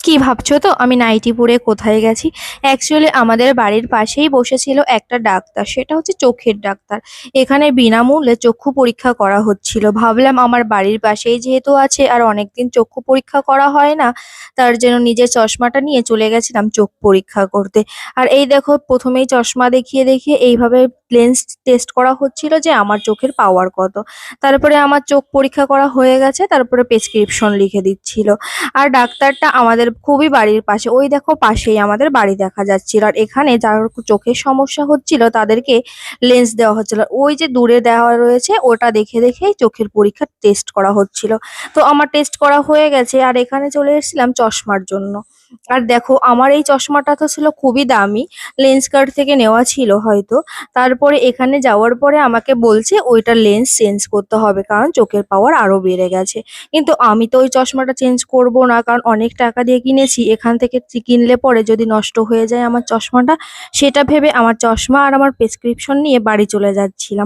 কি ভাবছো তো আমি নাইটি পরে কোথায় গেছি? অ্যাকচুয়ালি আমাদের বাড়ির পাশেই বসেছিল একটা ডাক্তার, সেটা হচ্ছে চোখের ডাক্তার। এখানে বিনামূল্যে চক্ষু পরীক্ষা করা হচ্ছিল। ভাবলাম আমার বাড়ির পাশেই যেহেতু আছে আর অনেকদিন চক্ষু পরীক্ষা করা হয় না, তার জন্য নিজের চশমাটা নিয়ে চলে গেছিলাম চোখ পরীক্ষা করতে। আর এই দেখো, প্রথমেই চশমা দেখিয়ে দেখিয়ে এইভাবে লেন্স টেস্ট করা হচ্ছিল যে আমার চোখের পাওয়ার কত। তারপরে আমার চোখ পরীক্ষা করা হয়ে গেছে, তারপরে প্রেসক্রিপশন লিখে দিচ্ছিল। আর ডাক্তারটা আমাদের খুবই বাড়ির পাশে, ওই দেখো পাশেই আমাদের বাড়ি দেখা যাচ্ছিল। আর এখানে যার চোখের সমস্যা হচ্ছিল তাদেরকে লেন্স দেওয়া হচ্ছিল, ওই যে দূরে দেওয়া রয়েছে ওটা দেখে দেখেই চোখের পরীক্ষা টেস্ট করা হচ্ছিল। তো আমার টেস্ট করা হয়ে গেছে আর এখানে চলে এসেছিলাম চশমার জন্য। আর দেখো, আমার এই চশমাটা তো ছিল খুবই দামি, লেন্স কার্ট থেকে নেওয়া ছিল হয়তো। তারপরে এখানে যাওয়ার পরে আমাকে বলছে ওইটা লেন্স চেঞ্জ করতে হবে, কারণ চোখের পাওয়ার আরো বেড়ে গেছে। কিন্তু আমি তো ওই চশমাটা চেঞ্জ করব না, কারণ অনেক টাকা দিয়ে কিনেছি। এখান থেকে কিনলে পরে যদি নষ্ট হয়ে যায় আমার চশমাটা, সেটা ভেবে আমার চশমা আর আমার প্রেসক্রিপশন নিয়ে বাড়ি চলে যাচ্ছিলাম।